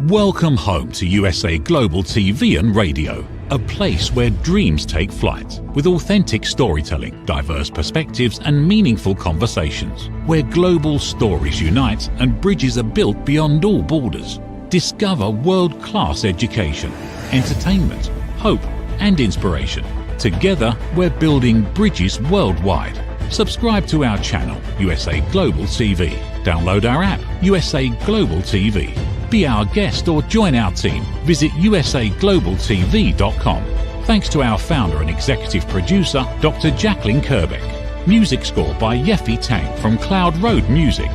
Welcome home to USA Global TV and Radio, a place where dreams take flight, with authentic storytelling, diverse perspectives and meaningful conversations, where global stories unite and bridges are built beyond all borders. Discover world-class education, entertainment, hope and inspiration. Together, we're building bridges worldwide. Subscribe to our channel, USA Global TV. Download our app, USA Global TV. Be our guest or join our team. Visit usaglobaltv.com. Thanks to our founder and executive producer, Dr. Jacqueline Kerbeck. Music score by Yeffy Tang from Cloud Road Music.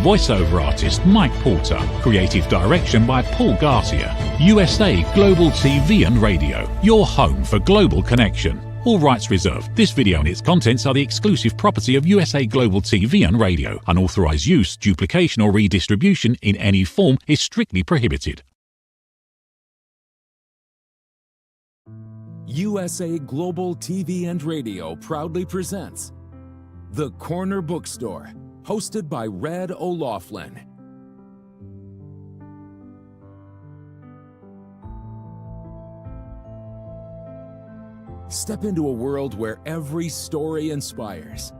Voiceover artist Mike Porter. Creative direction by Paul Garcia. USA Global TV and Radio, your home for global connection. All rights reserved. This video and its contents are the exclusive property of USA Global TV and Radio. Unauthorized use, duplication or redistribution in any form is strictly prohibited. USA Global TV and Radio proudly presents The Corner Bookstore, hosted by Red O'Loughlin. Step into a world where every story inspires.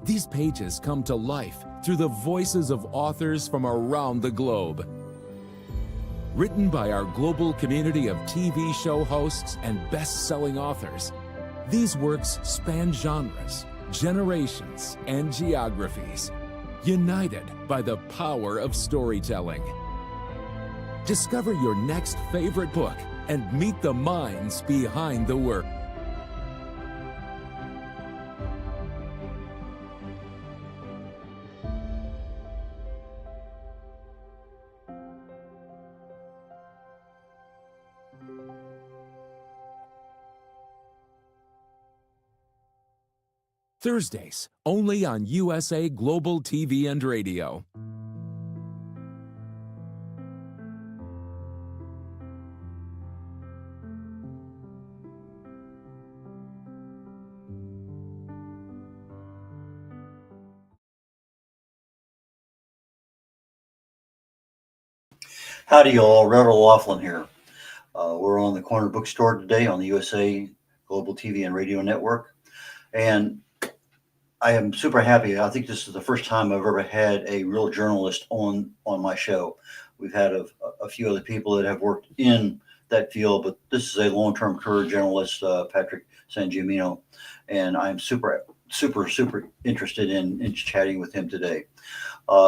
These pages come to life through the voices of authors from around the globe. Written by our global community of TV show hosts and best-selling authors, these works span genres, generations, and geographies, united by the power of storytelling. Discover your next favorite book and meet the minds behind the work. Thursdays, only on USA Global TV and Radio. Howdy, y'all. Red O'Loughlin here. We're on the Corner Bookstore today on the USA Global TV and Radio Network. And I am super happy. I think this is the first time I've ever had a real journalist on my show. We've had a few other people that have worked in that field, but this is a long-term career journalist, Patrick Sangimino, and I'm super interested in chatting with him today.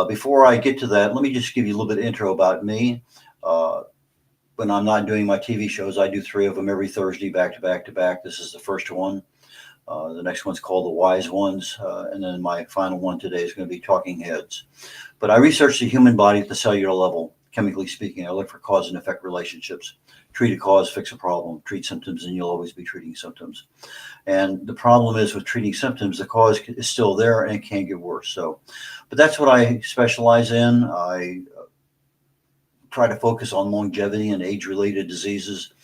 Before I get to that, let me just give you a little bit of intro about me. When I'm not doing my TV shows, I do 3 of them every Thursday, back to back to back. This is the first one. The next one's called The Wise Ones. And then my final one today is going to be Talking Heads. But I research the human body at the cellular level, chemically speaking. I look for cause and effect relationships. Treat a cause, fix a problem. Treat symptoms, and you'll always be treating symptoms. And the problem is with treating symptoms, the cause is still there and it can get worse. But that's what I specialize in. I try to focus on longevity and age-related diseases.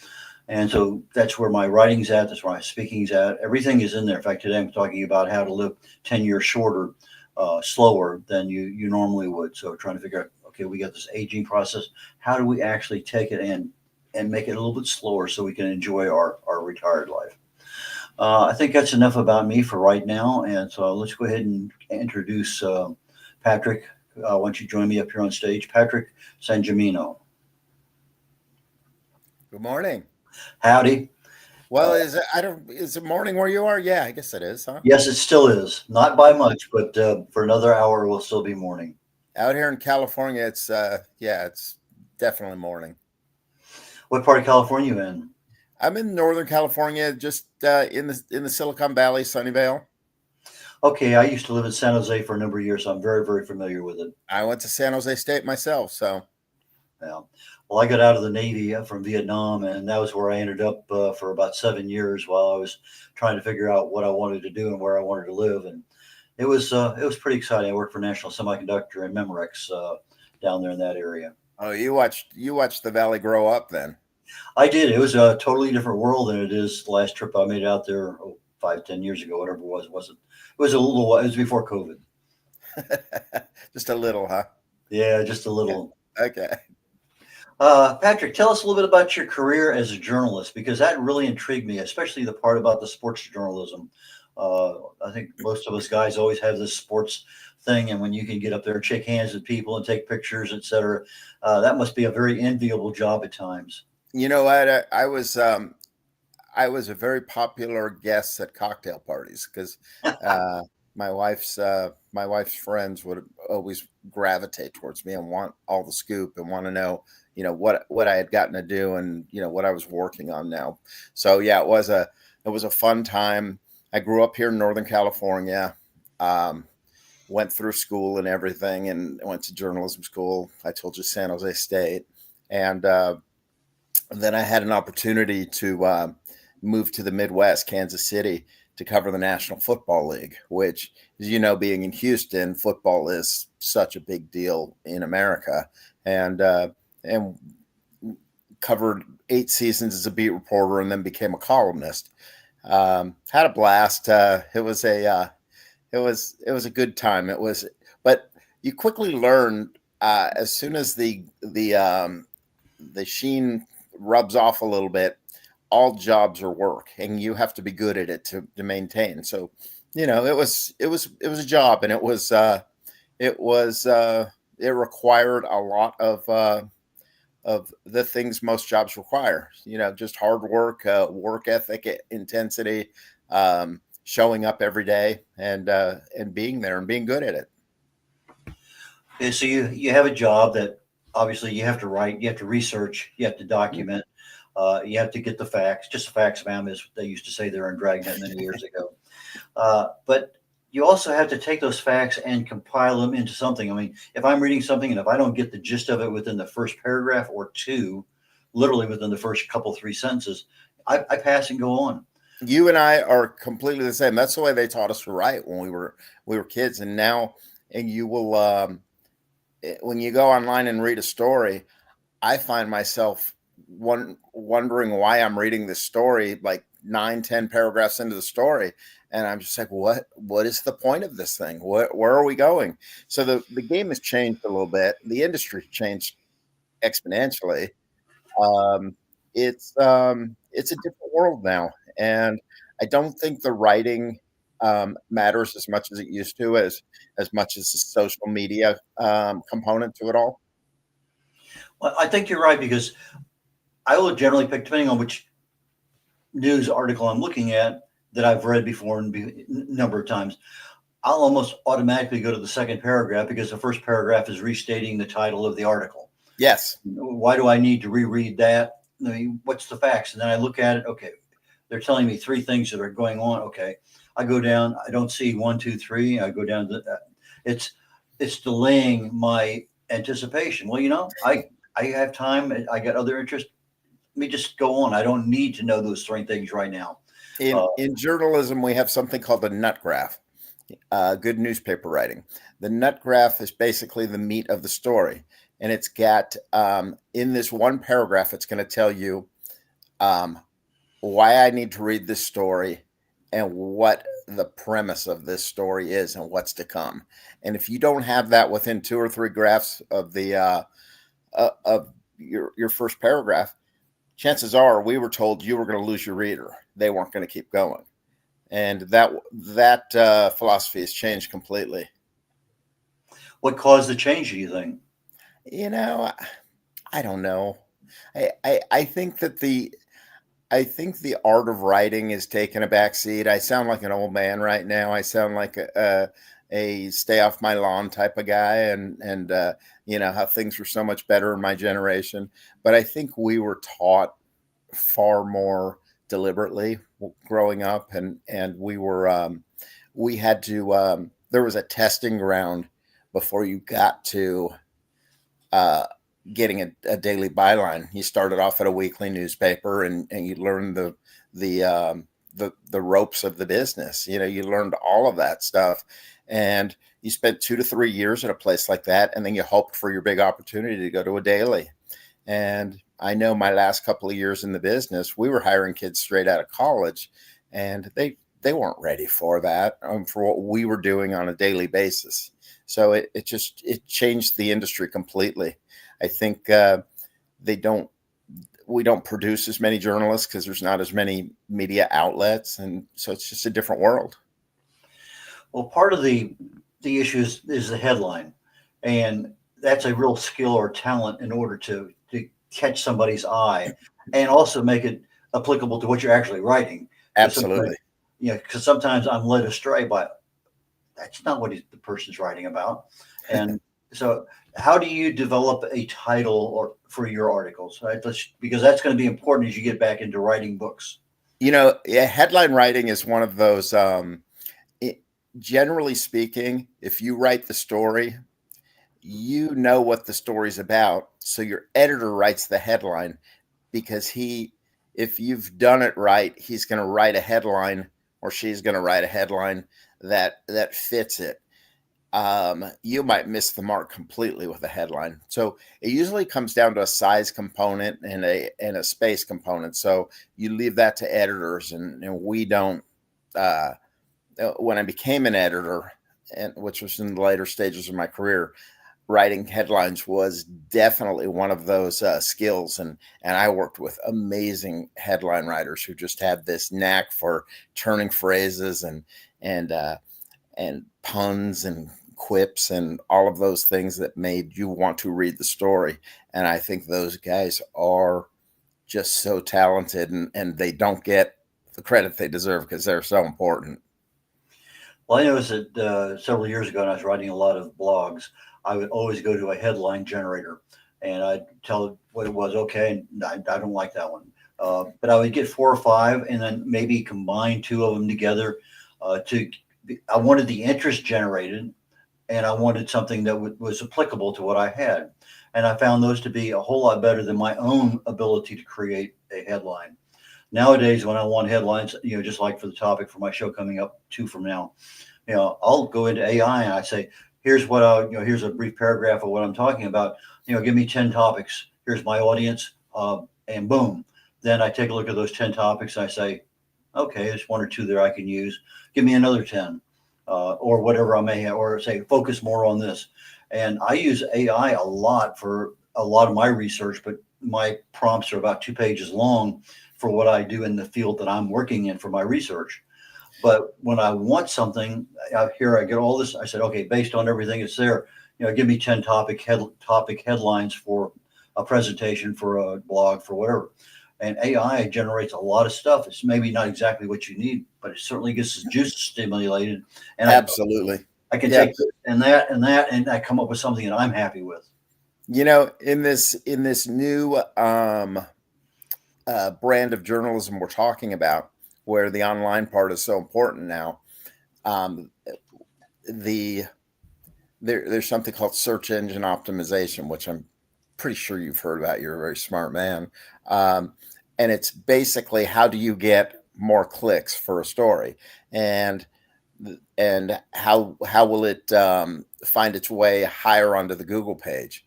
And so that's where my writing's at. That's where my speaking's at. Everything is in there. In fact, today I'm talking about how to live 10 years shorter, slower than you normally would. So trying to figure out, okay, we got this aging process. How do we actually take it and make it a little bit slower so we can enjoy our retired life? I think that's enough about me for right now. And so let's go ahead and introduce Patrick. Why don't you join me up here on stage? Patrick Sangimino. Good morning. Howdy. Well, is it morning where you are? Yeah, I guess it is, huh? Yes, it still is. Not by much, but for another hour, it will still be morning. Out here in California, it's definitely morning. What part of California are you in? I'm in Northern California, just in the Silicon Valley, Sunnyvale. Okay, I used to live in San Jose for a number of years, so I'm very, very familiar with it. I went to San Jose State myself, so. Yeah. Well, I got out of the Navy from Vietnam, and that was where I ended up for about 7 years while I was trying to figure out what I wanted to do and where I wanted to live. And it was pretty exciting. I worked for National Semiconductor and Memorex down there in that area. Oh, you watched the valley grow up then? I did. It was a totally different world than it is the last trip I made out there 5-10 years ago, whatever it was. It was a little while. It was before COVID. Just a little, huh? Yeah, just a little. Okay. Patrick, tell us a little bit about your career as a journalist, because that really intrigued me, especially the part about the sports journalism. I think most of us guys always have this sports thing, and when you can get up there and shake hands with people and take pictures, etc., that must be a very enviable job at times. You know what? I was a very popular guest at cocktail parties because uh, my wife's friends would always gravitate towards me and want all the scoop and want to know, what I had gotten to do and what I was working on now. So yeah, it was a fun time. I grew up here in Northern California. Um, Went through school and everything, and went to journalism school. I told you San Jose State, and then I had an opportunity to move to the Midwest, Kansas City, to cover the National Football League, which, as you know, being in Houston, football is such a big deal in America, and covered 8 seasons as a beat reporter, and then became a columnist. Had a blast. It was a good time. But you quickly learn as soon as the sheen rubs off a little bit, all jobs are work, and you have to be good at it to maintain. So, it was a job, and it was it required a lot of the things most jobs require. Just hard work, work ethic, intensity, showing up every day, and being there and being good at it. Okay, so you have a job that obviously you have to write, you have to research, you have to document, you have to get the facts, just the facts, ma'am, as they used to say there in Dragnet many years ago. But you also have to take those facts and compile them into something. I mean, if I'm reading something and if I don't get the gist of it within the first paragraph or two, literally within the first couple, three sentences, I pass and go on. You and I are completely the same. That's the way they taught us to write when we were kids. And now, and you will when you go online and read a story, I find myself wondering why I'm reading this story like 9, 10 paragraphs into the story. And I'm just like, what is the point of this thing? Where are we going? So the game has changed a little bit. The industry changed exponentially. Um, it's a different world now. And I don't think the writing matters as much as it used to, as much as the social media component to it all. Well, I think you're right, because I will generally pick, depending on which news article I'm looking at that I've read before a number of times, I'll almost automatically go to the second paragraph because the first paragraph is restating the title of the article. Yes. Why do I need to reread that? I mean, what's the facts? And then I look at it. Okay, they're telling me three things that are going on. Okay, I go down. I don't see 1, 2, 3. I go down to it's delaying my anticipation. Well, I have time. I got other interests. Let me just go on. I don't need to know those three things right now. In journalism, we have something called the nut graph. Good newspaper writing. The nut graph is basically the meat of the story, and it's got in this one paragraph, it's going to tell you why I need to read this story and what the premise of this story is and what's to come. And if you don't have that within 2 or 3 graphs of the of your first paragraph, chances are we were told you were going to lose your reader. They weren't going to keep going. And that philosophy has changed completely. What caused the change, do you think? I don't know. I think that I think the art of writing is taking a back seat. I sound like an old man right now. I sound like a stay off my lawn type of guy, and how things were so much better in my generation. But I think we were taught far more deliberately growing up, and we had to there was a testing ground before you got to getting a daily byline. You started off at a weekly newspaper, and you learned the ropes of the business. You learned all of that stuff, and you spent 2 to 3 years at a place like that, and then you hoped for your big opportunity to go to a daily. And I know my last couple of years in the business, we were hiring kids straight out of college, and they weren't ready for that, for what we were doing on a daily basis. So it changed the industry completely. I think they don't we don't produce as many journalists because there's not as many media outlets, and so it's just a different world. Well, part of the issue is the headline, and that's a real skill or talent in order to catch somebody's eye, and also make it applicable to what you're actually writing. Absolutely. Because sometimes I'm led astray by that's not what the person's writing about, and so how do you develop a title or for your articles? Right? Because that's going to be important as you get back into writing books. Headline writing is one of those. Generally speaking, if you write the story, you know what the story's about. So your editor writes the headline because if you've done it right, he's going to write a headline, or she's going to write a headline that fits it. You might miss the mark completely with a headline. So it usually comes down to a size component and a space component. So you leave that to editors, and we don't. When I became an editor, and which was in the later stages of my career, writing headlines was definitely one of those skills. And I worked with amazing headline writers who just had this knack for turning phrases and puns and quips and all of those things that made you want to read the story. And I think those guys are just so talented, and they don't get the credit they deserve because they're so important. Well, I noticed that several years ago, when I was writing a lot of blogs, I would always go to a headline generator, and I'd tell it what it was. Okay, I don't like that one, but I would get 4 or 5, and then maybe combine 2 of them together. I wanted the interest generated, and I wanted something that was applicable to what I had, and I found those to be a whole lot better than my own ability to create a headline. Nowadays, when I want headlines, just like for the topic for my show coming up 2 from now, I'll go into AI and I say, here's here's a brief paragraph of what I'm talking about. Give me 10 topics. Here's my audience, and boom. Then I take a look at those 10 topics. And I say, okay, there's 1 or 2 there I can use. Give me another 10, or whatever I may have, or say focus more on this. And I use AI a lot for a lot of my research, but my prompts are about 2 pages long for what I do in the field that I'm working in for my research. But when I want something, here I get all this. I said, okay, based on everything that's there, give me 10 topic headlines for a presentation, for a blog, for whatever. And AI generates a lot of stuff. It's maybe not exactly what you need, but it certainly gets the juices stimulated. And absolutely, I can take this and that, and I come up with something that I'm happy with. In this new brand of journalism we're talking about, where the online part is so important now, there's something called search engine optimization, which I'm pretty sure you've heard about. You're a very smart man. And it's basically, how do you get more clicks for a story, and how will it find its way higher onto the Google page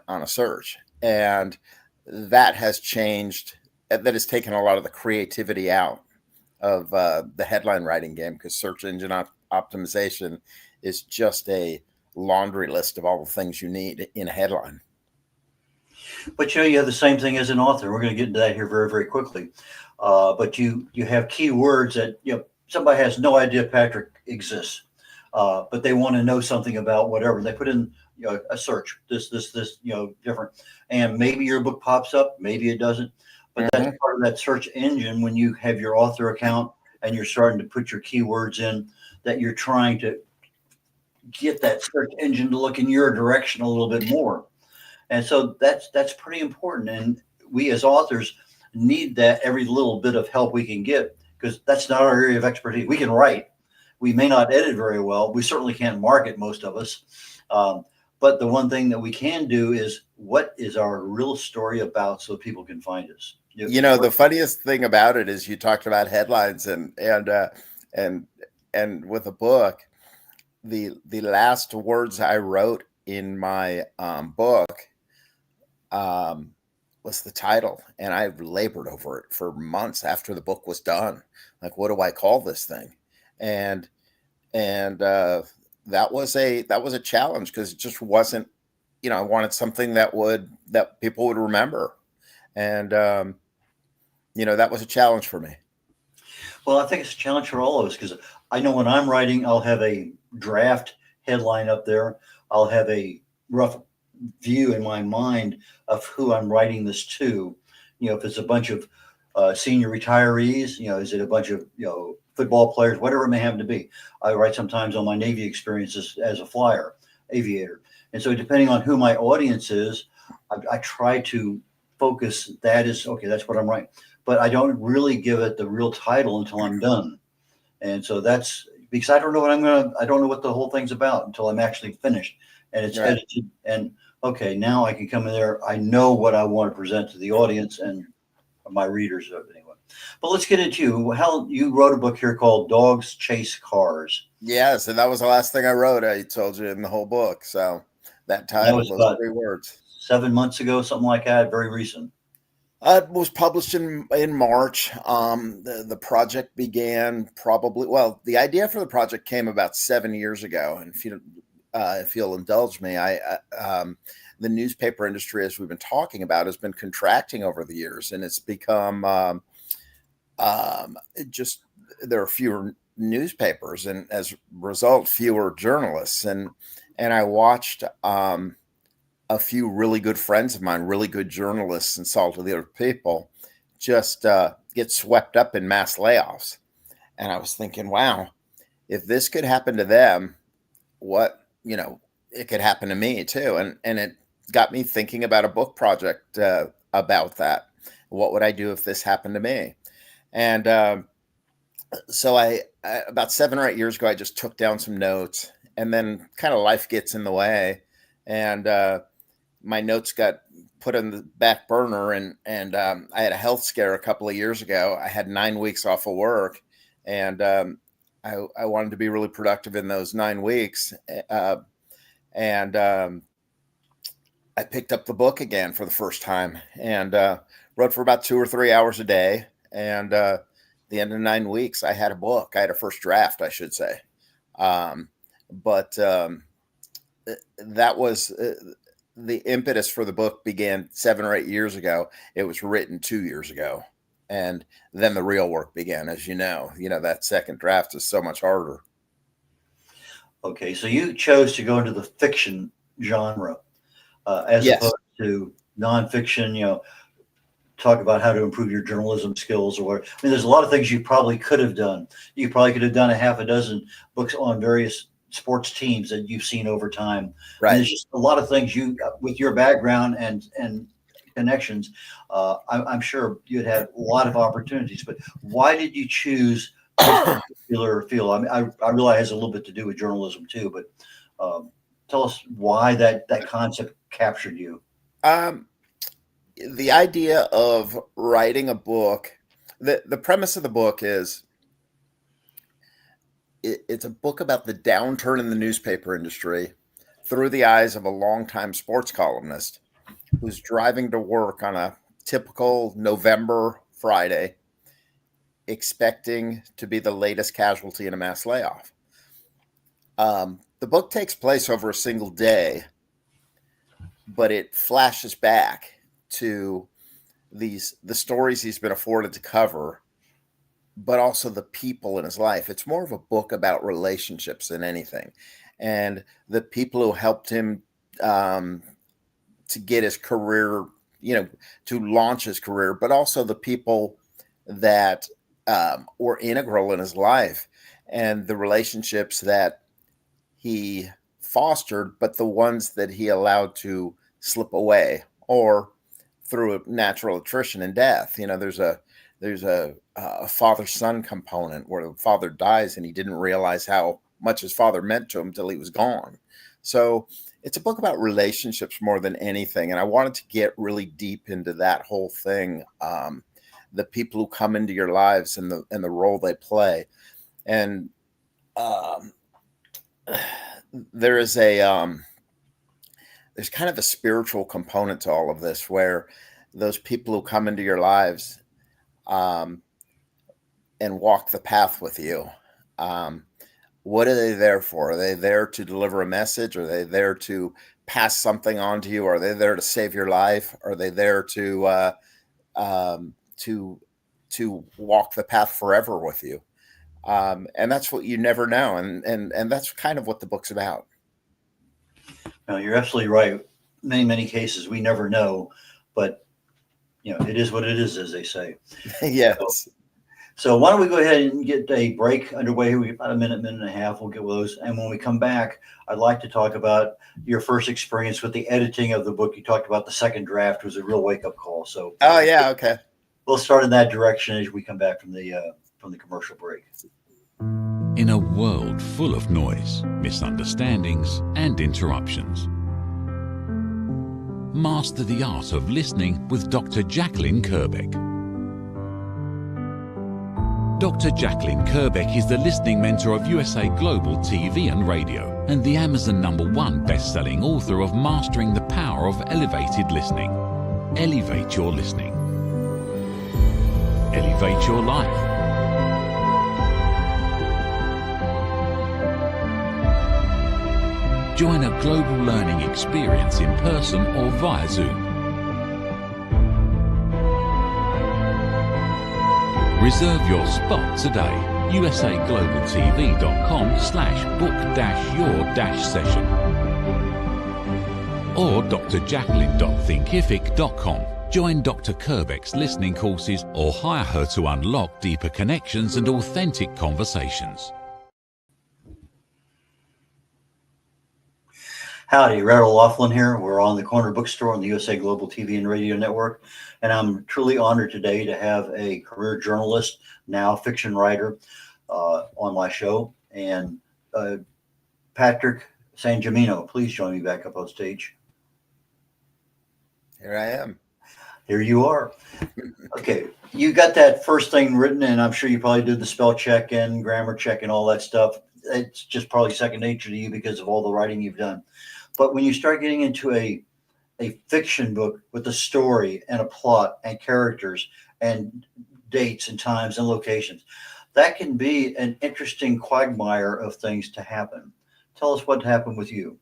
on a search? And that has changed. That has taken a lot of the creativity out of the headline writing game, because search engine optimization is just a laundry list of all the things you need in a headline. But you have the same thing as an author. We're going to get into that here very, very quickly. But you have keywords that somebody has no idea Patrick exists, but they want to know something about whatever. They put in a search, this different, and maybe your book pops up, maybe it doesn't. But that's part of that search engine when you have your author account and you're starting to put your keywords in, that you're trying to get that search engine to look in your direction a little bit more. And so that's pretty important. And we as authors need that every little bit of help we can get, because that's not our area of expertise. We can write. We may not edit very well. We certainly can't market, most of us. But the one thing that we can do is, what is our real story about, so people can find us. The funniest thing about it is, you talked about headlines and with a book, the last words I wrote in my book was the title, and I labored over it for months after the book was done. Like, what do I call this thing? And that was a challenge, because it just wasn't I wanted something that people would remember. And, that was a challenge for me. Well, I think it's a challenge for all of us because I know when I'm writing, I'll have a draft headline up there. I'll have a rough view in my mind of who I'm writing this to. If it's a bunch of senior retirees, is it a bunch of, football players, whatever it may happen to be. I write sometimes on my Navy experiences as a flyer, aviator. And so depending on who my audience is, I try to focus that is, okay, that's what I'm writing. But I don't really give it the real title until I'm done. And so that's because I don't know I don't know what the whole thing's about until I'm actually finished and it's Right. edited. And okay, now I can come in there. I know what I want to present to the audience and my readers anyway. But let's get into you. How you wrote a book here called Dogs Chase Cars. Yes, and that was the last thing I wrote. I told you in the whole book. So that That title, was those about 3 words. 7 months ago, something like that, very recent. It was published in March. The project began the idea for the project came about 7 years ago. And if you'll indulge me, the newspaper industry, as we've been talking about, has been contracting over the years, and it's become there are fewer newspapers, and as a result, fewer journalists. And I watched a few really good friends of mine, really good journalists and salt of the earth people, just get swept up in mass layoffs. And I was thinking, wow, if this could happen to them, it could happen to me too. And it got me thinking about a book project about that. What would I do if this happened to me? And so I about 7 or 8 years ago, I just took down some notes, and then kind of life gets in the way. And my notes got put on the back burner, and I had a health scare a couple of years ago. I had 9 weeks off of work, and I wanted to be really productive in those 9 weeks. And I picked up the book again for the first time, and wrote for about 2 or 3 hours a day. And the end of 9 weeks, I had a book. I had a first draft, I should say. But that was the impetus for the book began 7 or 8 years ago. It was written 2 years ago. And then the real work began, as you know. That second draft is so much harder. Okay, so you chose to go into the fiction genre as Yes. opposed to nonfiction, talk about how to improve your journalism skills or whatever. I mean, there's a lot of things you probably could have done. You probably could have done a half a dozen books on various sports teams that you've seen over time. Right. And there's just a lot of things with your background and connections, I'm sure you'd have a lot of opportunities. But why did you choose this particular field? I mean, I realize it has a little bit to do with journalism too, but tell us why that concept captured you. The idea of writing a book, the premise of the book is it's a book about the downturn in the newspaper industry through the eyes of a longtime sports columnist who's driving to work on a typical November Friday, expecting to be the latest casualty in a mass layoff. The book takes place over a single day, but it flashes back to the stories he's been afforded to cover, but also the people in his life. It's more of a book about relationships than anything, and the people who helped him to get his career, to launch his career, but also the people that were integral in his life and the relationships that he fostered, but the ones that he allowed to slip away or through a natural attrition and death. There's a father-son component where the father dies and he didn't realize how much his father meant to him till he was gone. So it's a book about relationships more than anything. And I wanted to get really deep into that whole thing. The people who come into your lives and the role they play. And there's kind of a spiritual component to all of this, where those people who come into your lives and walk the path with you, what are they there for? Are they there to deliver a message? Are they there to pass something on to you? Are they there to save your life? Are they there to um, to walk the path forever with you? And that's what you never know, and that's kind of what the book's about. No, you're absolutely right. Many cases we never know, but it is what it is, as they say. Yes. So why don't we go ahead and get a break underway? We about a minute and a half. We'll get those, and when we come back, I'd like to talk about your first experience with the editing of the book. You talked about the second draft was a real wake up call. So Oh yeah. Okay. we'll start in that direction as we come back from the commercial break. In a world full of noise, misunderstandings, and interruptions, master the art of listening with Dr. Jacqueline Kerbeck. Dr. Jacqueline Kerbeck is the listening mentor of USA Global TV and Radio and the Amazon #1 best-selling author of Mastering the Power of Elevated Listening. Elevate your listening. Elevate your life. Join a global learning experience in person or via Zoom. Reserve your spot today. usaglobaltv.com/book-your-session or drjacqueline.thinkific.com. Join Dr. Kerbeck's listening courses or hire her to unlock deeper connections and authentic conversations. Howdy, Rattle Laughlin here. We're on the Corner Bookstore on the USA Global TV and Radio Network, and I'm truly honored today to have a career journalist, now fiction writer, on my show, and Patrick Sangimino. Please join me back up on stage. Here I am. Here you are. Okay, you got that first thing written, and I'm sure you probably did the spell check and grammar check and all that stuff. It's just probably second nature to you because of all the writing you've done. But when you start getting into a fiction book with a story and a plot and characters and dates and times and locations, that can be an interesting quagmire of things to happen. Tell us what happened with you.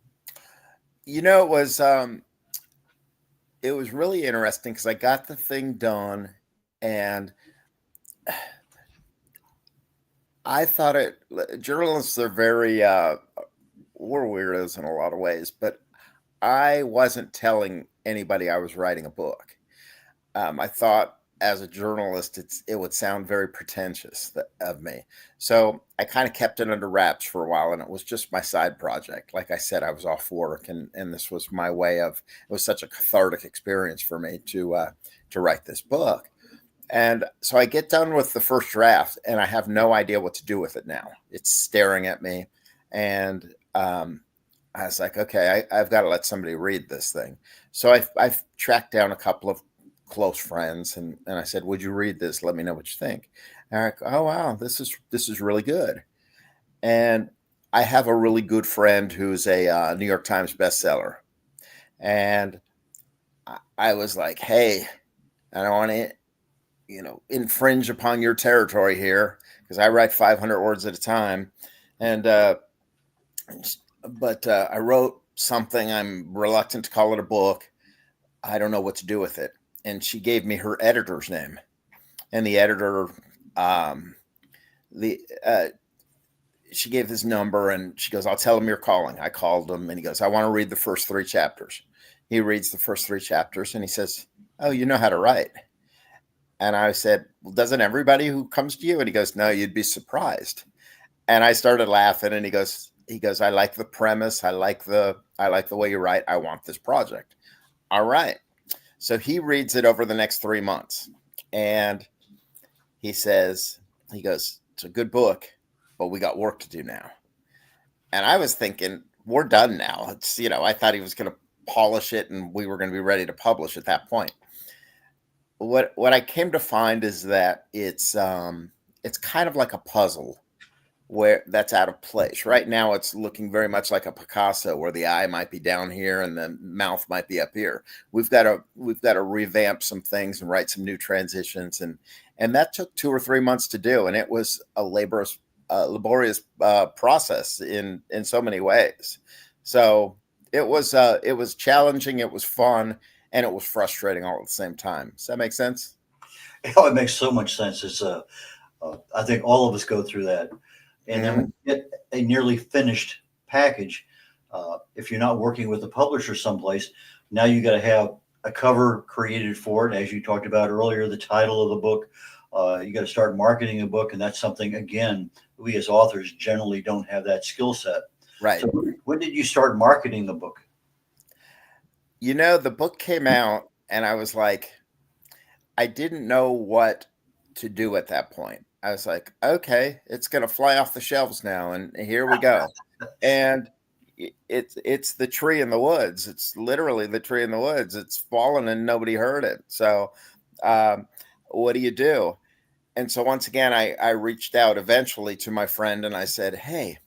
It was really interesting because I got the thing done, and I thought journalists are very we're weirdos in a lot of ways, but I wasn't telling anybody I was writing a book. I thought as a journalist, it would sound very pretentious of me. So I kind of kept it under wraps for a while, and it was just my side project. Like I said, I was off work, and this was my way of, it was such a cathartic experience for me to write this book. And so I get done with the first draft, and I have no idea what to do with it now. It's staring at me, and I was like, okay, I've got to let somebody read this thing. So I've tracked down a couple of close friends, and I said, would you read this? Let me know what you think. And they're like, oh, wow, this is really good. And I have a really good friend who's a New York Times bestseller. And I was like, hey, I don't want to, infringe upon your territory here, because I write 500 words at a time. And, but I wrote something. I'm reluctant to call it a book. I don't know what to do with it. And she gave me her editor's name, and the editor, she gave his number, and she goes, I'll tell him you're calling. I called him, and he goes, I want to read the first 3 chapters. He reads the first 3 chapters, and he says, oh, you know how to write. And I said, well, doesn't everybody who comes to you? And he goes, no, you'd be surprised. And I started laughing, and he goes, I like the premise. I like the way you write. I want this project. All right. So he reads it over the next 3 months, and he goes, it's a good book, but we got work to do now. And I was thinking, we're done now. It's, I thought he was going to polish it and we were going to be ready to publish at that point. What I came to find is that it's kind of like a puzzle where that's out of place. Right now, it's looking very much like a Picasso, where the eye might be down here and the mouth might be up here. We've got to revamp some things and write some new transitions, and that took 2 or 3 months to do, and it was a laborious process in so many ways. So it was challenging, it was fun, and it was frustrating all at the same time. Does that make sense? Oh, it makes so much sense. It's I think all of us go through that. And then Hmm. when you get a nearly finished package, if you're not working with a publisher someplace, now you got to have a cover created for it, as you talked about earlier, the title of the book. You got to start marketing a book, and that's something again we as authors generally don't have that skill set. Right. So when did you start marketing the book? The book came out, and I was like, I didn't know what to do at that point. I was like, okay, it's going to fly off the shelves now, and here we go. And it's the tree in the woods. It's literally the tree in the woods. It's fallen and nobody heard it. So, um, what do you do? And so once again, I reached out eventually to my friend and I said, hey,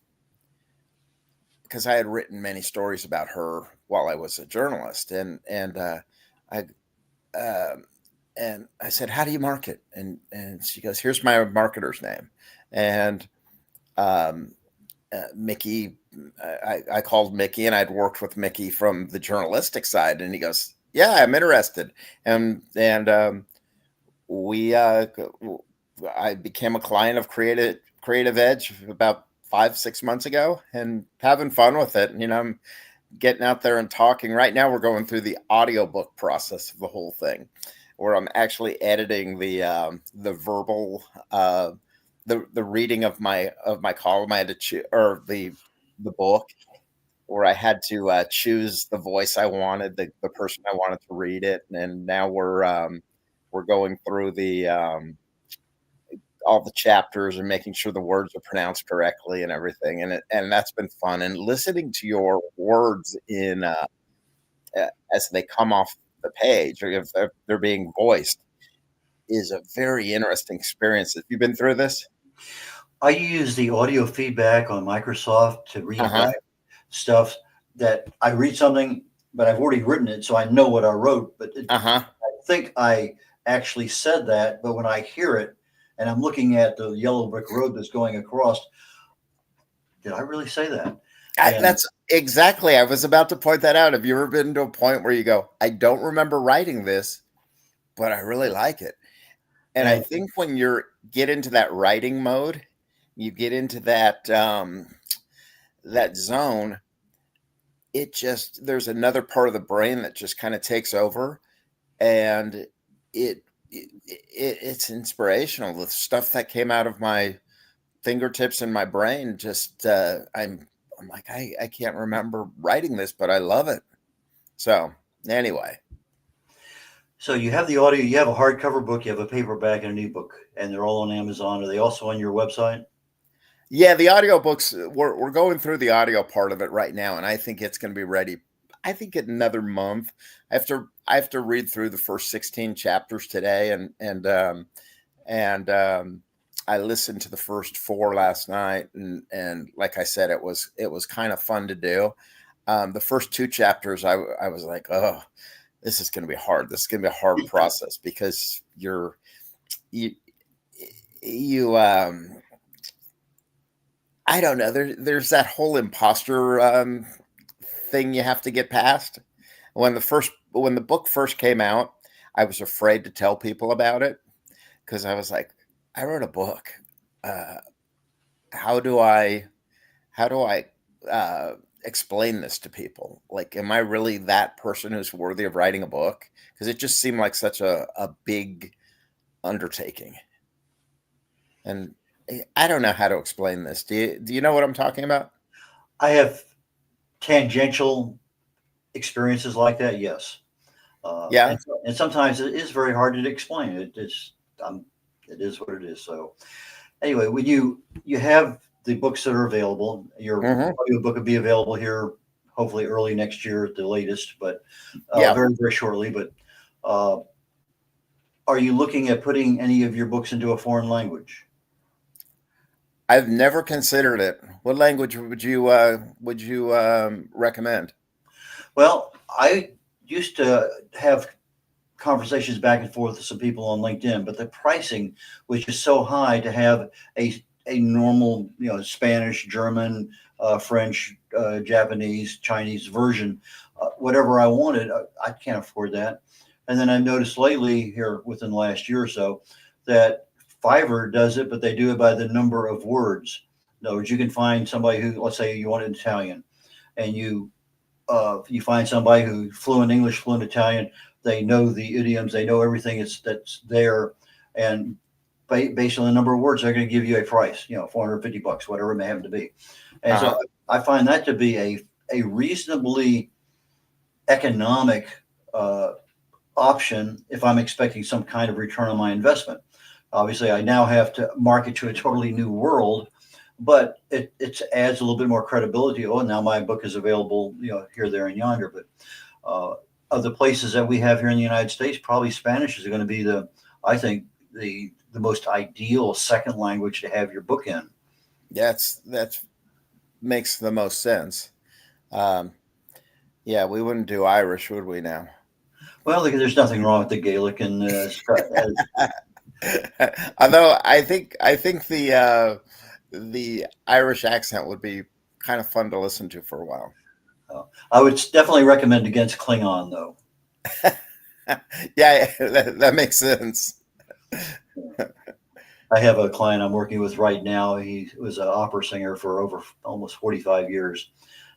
because I had written many stories about her while I was a journalist, I um, and I said, how do you market? And she goes, here's my marketer's name, and um, Mickey. I called Mickey, and I'd worked with Mickey from the journalistic side, and he goes, yeah, I'm interested, and we I became a client of Creative Edge about 5-6 months ago, and having fun with it. I'm getting out there and talking. Right now we're going through the audiobook process of the whole thing, where I'm actually editing the verbal the reading of my column. I had to choose, or the book, where I had to choose the voice I wanted, the person I wanted to read it. And now we're going through the all the chapters and making sure the words are pronounced correctly and everything. And that's been fun. And listening to your words in as they come off the page, or if they're being voiced, is a very interesting experience. Have you been through this? I use the audio feedback on Microsoft to Uh read huh. back stuff that I read something, but I've already written it, so I know what I wrote. But Uh huh. I think I actually said that, but when I hear it and I'm looking at the yellow brick road that's going across, did I really say that? And That's exactly. I was about to point that out. Have you ever been to a point where you go, I don't remember writing this, but I really like it? And I and think when you get into that writing mode, you get into that zone. It just there's another part of the brain that just kind of takes over, and it's inspirational. The stuff that came out of my fingertips and my brain, just I'm like, I can't remember writing this, but I love it. So anyway, so you have the audio, you have a hardcover book, you have a paperback and an ebook, and they're all on Amazon. Are they also on your website? yeah, the audiobooks, we're going through the audio part of it right now, and I think it's going to be ready. I think in another month. I have to read through the first 16 chapters today, and I listened to the first 4 last night, and like I said, it was kind of fun to do. The first 2 chapters, I was like, oh, this is going to be hard. This is going to be a hard process because you you I don't know. There's that whole imposter thing you have to get past. When the book first came out, I was afraid to tell people about it because I was like, I wrote a book. Uh, how do I how do I explain this to people? Like, am I really that person who's worthy of writing a book? Because it just seemed like such a big undertaking, and I don't know how to explain this. Do you know what I'm talking about? I have tangential experiences like that, yes. Yeah. And sometimes it is very hard to explain. Um, it is what it is. So anyway, when you have the books that are available, your Hmm. audio book will be available here hopefully early next year at the latest, but Yeah. very very shortly. But uh, are you looking at putting any of your books into a foreign language? I've never considered it. What language would you recommend? Well, I used to have conversations back and forth with some people on LinkedIn, but the pricing was just so high to have a normal, Spanish, German, French, Japanese, Chinese version, whatever I wanted. I can't afford that. And then I noticed lately here within the last year or so that Fiverr does it, but they do it by the number of words. In other words, you can find somebody who, let's say you want Italian, and you find somebody who fluent English, fluent Italian. They know the idioms, they know everything that's there, and based on the number of words, they're going to give you a price. $450, whatever it may happen to be. And so I find that to be a reasonably economic option if I'm expecting some kind of return on my investment. Obviously, I now have to market to a totally new world, but it adds a little bit more credibility. Oh, now my book is available, here, there, and yonder. But of the places that we have here in the United States, probably Spanish is going to be I think the most ideal second language to have your book in. That makes the most sense. Yeah, we wouldn't do Irish, would we now? Well, there's nothing wrong with the Gaelic and although I think the Irish accent would be kind of fun to listen to for a while. I would definitely recommend against Klingon, though. Yeah, that makes sense. I have a client I'm working with right now. He was an opera singer for over almost 45 years.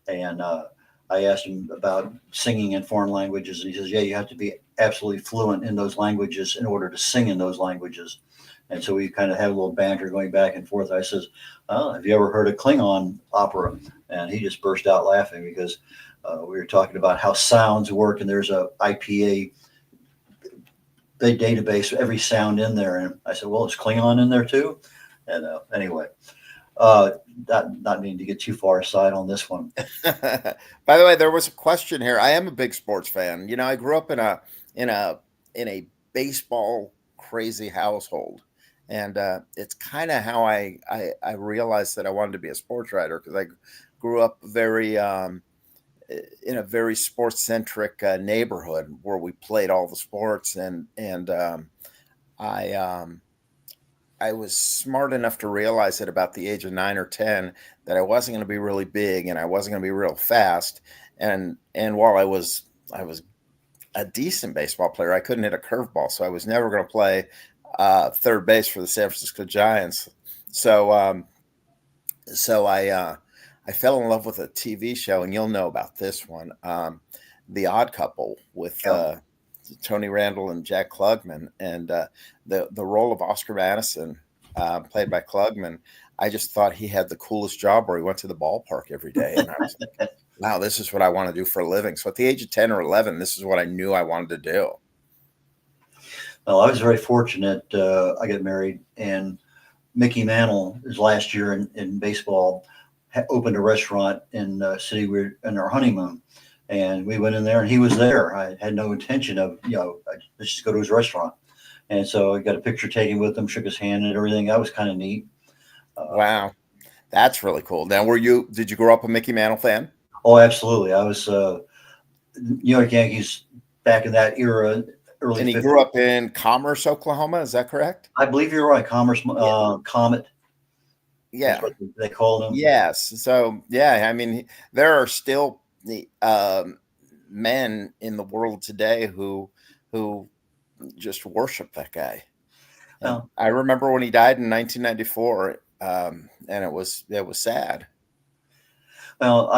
And I asked him about singing in foreign languages. And he says, yeah, you have to be absolutely fluent in those languages in order to sing in those languages. And so we kind of had a little banter going back and forth. I says, oh, have you ever heard of Klingon opera? And he just burst out laughing because we were talking about how sounds work. And there's a IPA database, every sound in there. And I said, well, is Klingon in there too? And anyway, not meaning to get too far aside on this one. By the way, there was a question here. I am a big sports fan. I grew up in a baseball crazy household, and it's kind of how I realized that I wanted to be a sports writer, because I grew up in a very sports centric neighborhood where we played all the sports, and I was smart enough to realize at about the age of 9 or 10 that I wasn't going to be really big and I wasn't going to be real fast. And while I was a decent baseball player, I couldn't hit a curveball. So I was never going to play third base for the San Francisco Giants. So I fell in love with a TV show, and you'll know about this one, The Odd Couple, with Tony Randall and Jack Klugman, and the role of Oscar Madison, played by Klugman. I just thought he had the coolest job, where he went to the ballpark every day, and I was like, wow, this is what I want to do for a living. So at the age of 10 or 11, this is what I knew I wanted to do. Well, I was very fortunate. I got married, and Mickey Mantle, his last year in baseball, opened a restaurant in the city. We were in our honeymoon, and we went in there, and he was there. I had no intention of, let's just go to his restaurant. And so I got a picture taken with him, shook his hand and everything. That was kind of neat. Wow. That's really cool. Now, did you grow up a Mickey Mantle fan? Oh, absolutely. I was New York Yankees back in that era. Early and he 50s. Grew up in Commerce, Oklahoma. Is that correct? I believe you're right. Commerce, Comet. Yeah. That's what they called him. Yes. So, yeah, I mean, there are still men in the world today who just worship that guy. Well, I remember when he died in 1994, and it was sad. Well,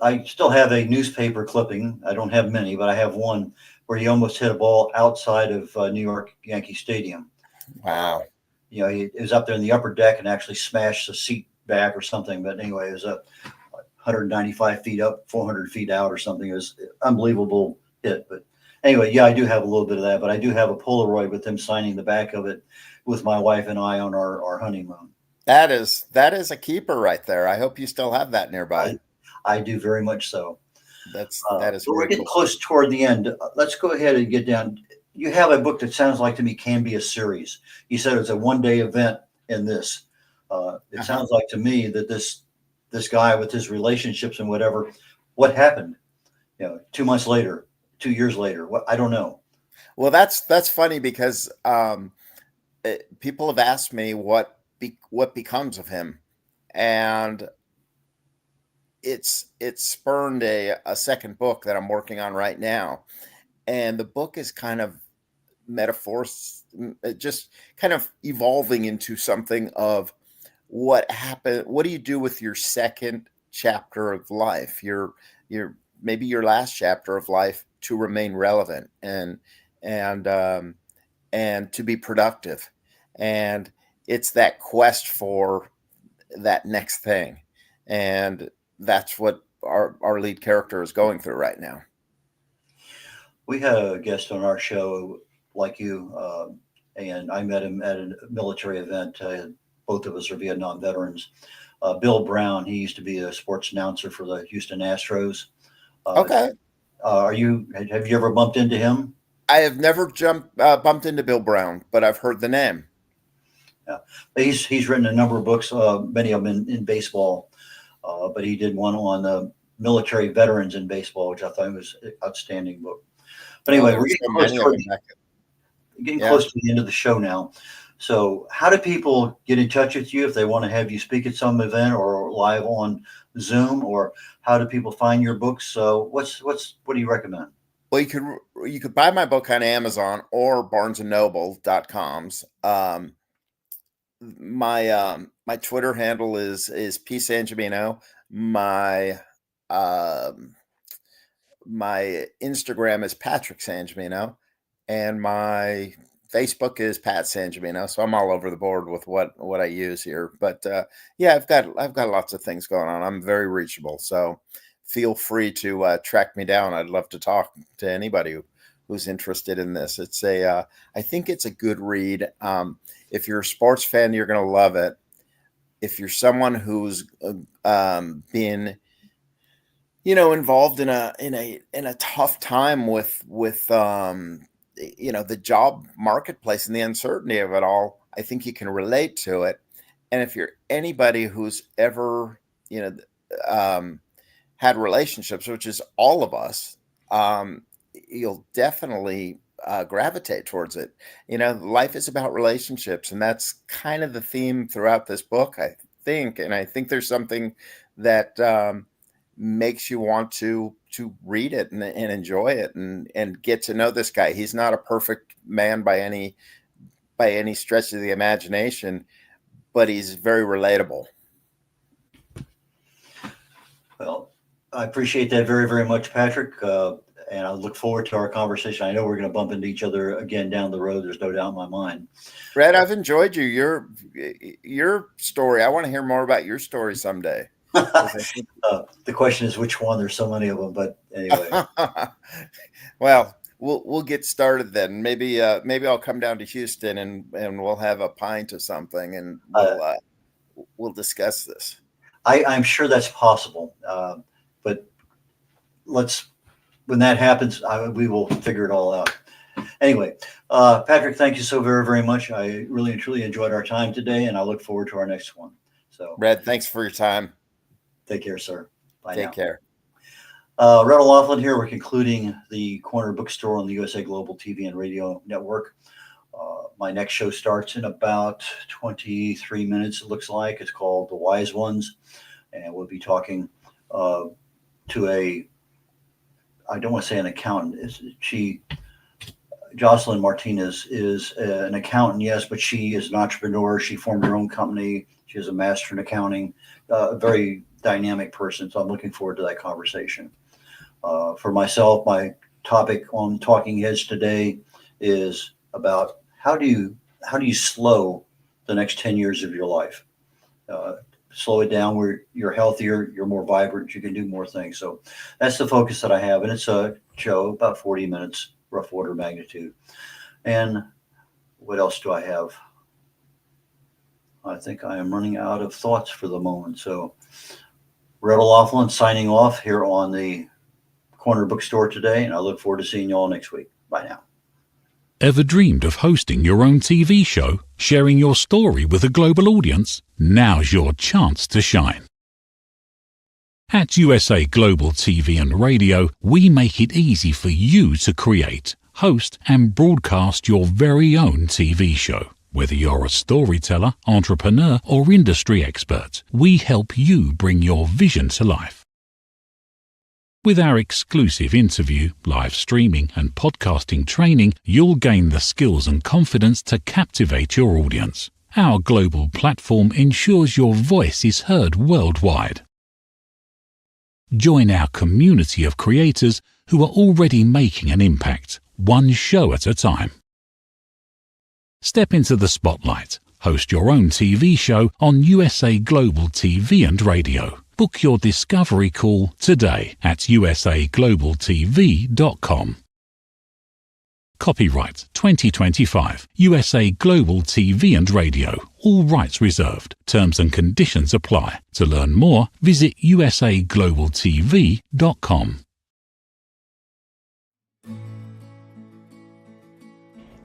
I still have a newspaper clipping. I don't have many, but I have one where he almost hit a ball outside of New York Yankee Stadium. Wow. He was up there in the upper deck and actually smashed the seat back or something. But anyway, it was 195 feet up, 400 feet out or something. It was an unbelievable hit. But anyway, yeah, I do have a little bit of that. But I do have a Polaroid with him signing the back of it with my wife and I on our honeymoon. That is a keeper right there. I hope you still have that nearby. I do very much so. That is. We're getting close toward the end. Let's go ahead and get down. You have a book that sounds like to me can be a series. You said it's a one-day event in this. It sounds like to me that this guy with his relationships and whatever, what happened? 2 months later, 2 years later, what, I don't know. Well, that's funny because people have asked me what what becomes of him. And it's spurned a second book that I'm working on right now. And the book is kind of metaphors, just kind of evolving into something of what happened. What do you do with your second chapter of life? Your maybe your last chapter of life to remain relevant and to be productive. And it's that quest for that next thing. And that's what our lead character is going through right now. We had a guest on our show like you, and I met him at a military event. Both of us are Vietnam veterans. Bill Brown, he used to be a sports announcer for the Houston Astros. Okay. Have you ever bumped into him? I have never bumped into Bill Brown, but I've heard the name. Yeah, he's written a number of books, many of them in baseball, but he did one on military veterans in baseball, which I thought was an outstanding book. But anyway, we're getting close to the end of the show now. So how do people get in touch with you if they want to have you speak at some event or live on Zoom, or how do people find your books? So what do you recommend? Well, you could buy my book on Amazon or barnesandnoble.coms. My Twitter handle is P Sangimino. My Instagram is Patrick Sangimino, and my Facebook is Pat Sangimino. So I'm all over the board with what I use here. But I've got lots of things going on. I'm very reachable. So feel free to track me down. I'd love to talk to anybody who's interested in this. It's I think it's a good read. If you're a sports fan, you're going to love it. If you're someone who's been, involved in a tough time with the job marketplace and the uncertainty of it all, I think you can relate to it. And if you're anybody who's ever, had relationships, which is all of us, you'll definitely gravitate towards it. Life is about relationships, and that's kind of the theme throughout this book, I think. And I think there's something that makes you want to read it and enjoy it and get to know this guy. He's not a perfect man by any stretch of the imagination, but he's very relatable. Well, I appreciate that very, very much, Patrick. And I look forward to our conversation. I know we're going to bump into each other again down the road. There's no doubt in my mind. Brad, I've enjoyed you. Your story. I want to hear more about your story someday. The question is which one. There's so many of them, but anyway. Well, we'll get started then. Maybe I'll come down to Houston and we'll have a pint or something, and we'll discuss this. I'm sure that's possible, but when that happens, we will figure it all out. Anyway, Patrick, thank you so very, very much. I really and truly enjoyed our time today, and I look forward to our next one. So, Red, thanks for your time. Take care, sir. Bye. Take care. Red O'Laughlin here. We're concluding the Corner Bookstore on the USA Global TV and Radio Network. My next show starts in about 23 minutes, it looks like. It's called The Wise Ones, and we'll be talking to I don't want to say an accountant. Jocelyn Martinez is an accountant, yes, but she is an entrepreneur. She formed her own company. She has a master in accounting, a very dynamic person. So I'm looking forward to that conversation. For myself, my topic on Talking Heads today is about how do you slow the next 10 years of your life? Slow it down where you're healthier, you're more vibrant, you can do more things. So that's the focus that I have. And it's a show about 40 minutes, rough order of magnitude. And what else do I have? I think I am running out of thoughts for the moment. So Red O'Laughlin signing off here on the Corner Bookstore today. And I look forward to seeing you all next week. Bye now. Ever dreamed of hosting your own TV show, sharing your story with a global audience? Now's your chance to shine. At USA Global TV and Radio, we make it easy for you to create, host, and broadcast your very own TV show. Whether you're a storyteller, entrepreneur, or industry expert, we help you bring your vision to life. With our exclusive interview, live streaming, and podcasting training, you'll gain the skills and confidence to captivate your audience. Our global platform ensures your voice is heard worldwide. Join our community of creators who are already making an impact, one show at a time. Step into the spotlight. Host your own TV show on USA Global TV and Radio. Book your discovery call today at usaglobaltv.com. Copyright 2025 USA Global TV and Radio. All rights reserved. Terms and conditions apply. To learn more, visit usaglobaltv.com.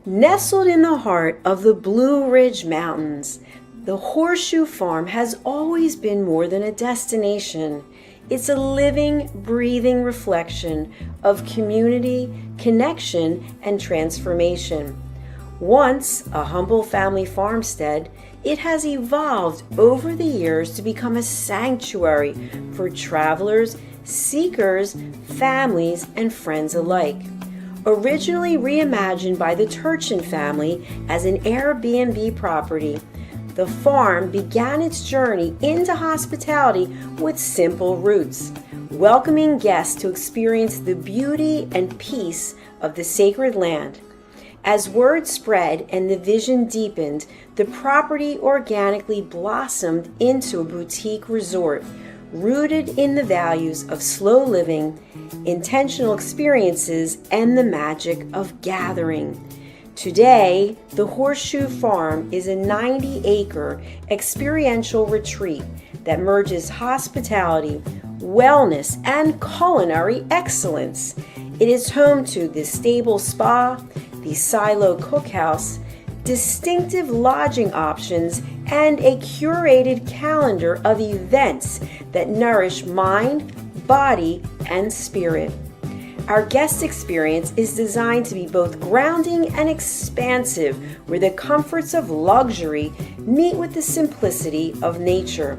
Nestled in the heart of the Blue Ridge Mountains, the Horseshoe Farm has always been more than a destination. It's a living, breathing reflection of community, connection, and transformation. Once a humble family farmstead, it has evolved over the years to become a sanctuary for travelers, seekers, families, and friends alike. Originally reimagined by the Turchin family as an Airbnb property, the farm began its journey into hospitality with simple roots, welcoming guests to experience the beauty and peace of the sacred land. As word spread and the vision deepened, the property organically blossomed into a boutique resort, rooted in the values of slow living, intentional experiences, and the magic of gathering. Today, the Horseshoe Farm is a 90-acre experiential retreat that merges hospitality, wellness, and culinary excellence. It is home to the Stable Spa, the Silo Cookhouse, distinctive lodging options, and a curated calendar of events that nourish mind, body, and spirit. Our guest experience is designed to be both grounding and expansive, where the comforts of luxury meet with the simplicity of nature.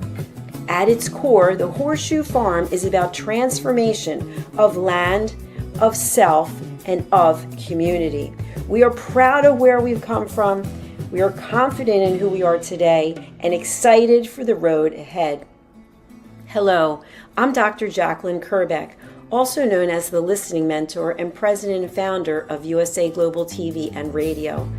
At its core, the Horseshoe Farm is about transformation of land, of self, and of community. We are proud of where we've come from. We are confident in who we are today and excited for the road ahead. Hello, I'm Dr. Jacqueline Kerbeck, also known as the Listening Mentor and President and Founder of USA Global TV and Radio.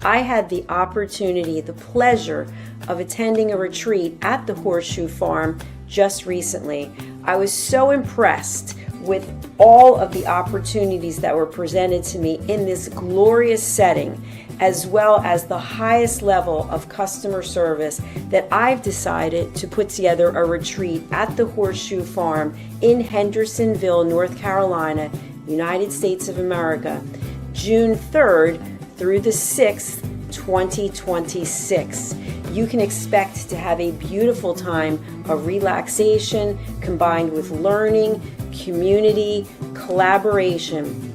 I had the opportunity, the pleasure of attending a retreat at the Horseshoe Farm just recently. I was so impressed with all of the opportunities that were presented to me in this glorious setting, as well as the highest level of customer service, that I've decided to put together a retreat at the Horseshoe Farm in Hendersonville, North Carolina, United States of America, June 3rd through the 6th, 2026. You can expect to have a beautiful time of relaxation combined with learning, community, collaboration.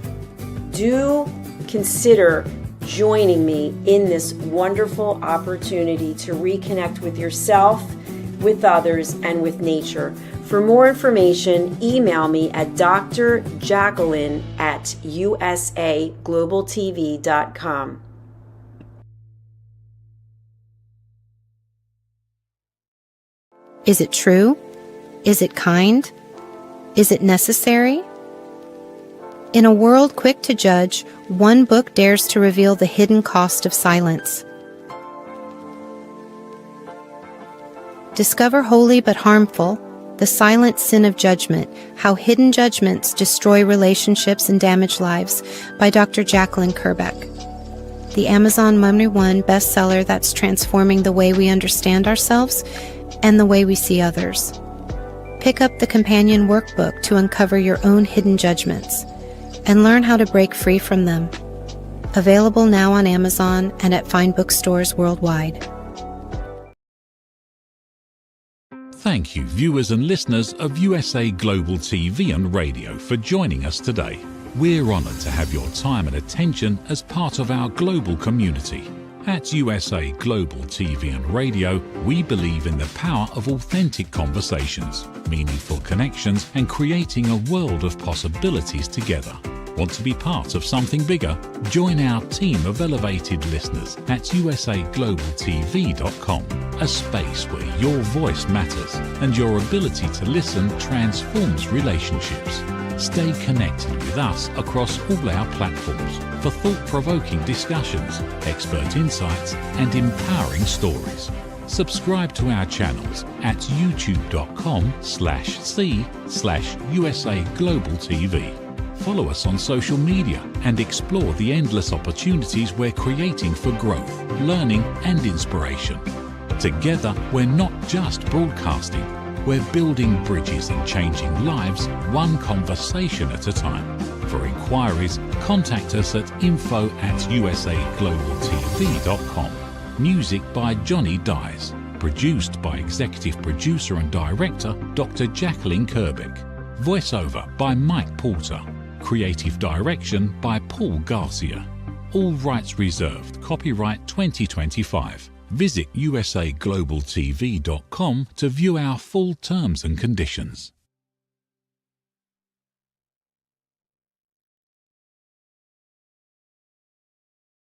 Do consider joining me in this wonderful opportunity to reconnect with yourself, with others, and with nature. For more information, email me at drjacqueline@usaglobaltv.com. Is it true? Is it kind? Is it necessary? In a world quick to judge, one book dares to reveal the hidden cost of silence. Discover Holy but Harmful, The Silent Sin of Judgment, How Hidden Judgments Destroy Relationships and Damage Lives by Dr. Jacqueline Kerbeck. The Amazon #1 bestseller that's transforming the way we understand ourselves and the way we see others. Pick up the companion workbook to uncover your own hidden judgments and learn how to break free from them. Available now on Amazon and at fine bookstores worldwide. Thank you, viewers and listeners of USA Global TV and Radio, for joining us today. We're honoured to have your time and attention as part of our global community. At USA Global TV and Radio, we believe in the power of authentic conversations, meaningful connections, and creating a world of possibilities together. Want to be part of something bigger? Join our team of elevated listeners at usaglobaltv.com, a space where your voice matters and your ability to listen transforms relationships. Stay connected with us across all our platforms for thought-provoking discussions, expert insights, and empowering stories. Subscribe to our channels at youtube.com/c/USA Global TV. Follow us on social media and explore the endless opportunities we're creating for growth, learning, and inspiration. Together, we're not just broadcasting, we're building bridges and changing lives one conversation at a time. For inquiries, contact us at info@usaglobaltv.com. Music by Johnny Dies. Produced by Executive Producer and Director Dr. Jacqueline Kerbeck. Voiceover by Mike Porter. Creative Direction by Paul Garcia. All rights reserved. Copyright 2025. Visit usaglobaltv.com to view our full terms and conditions.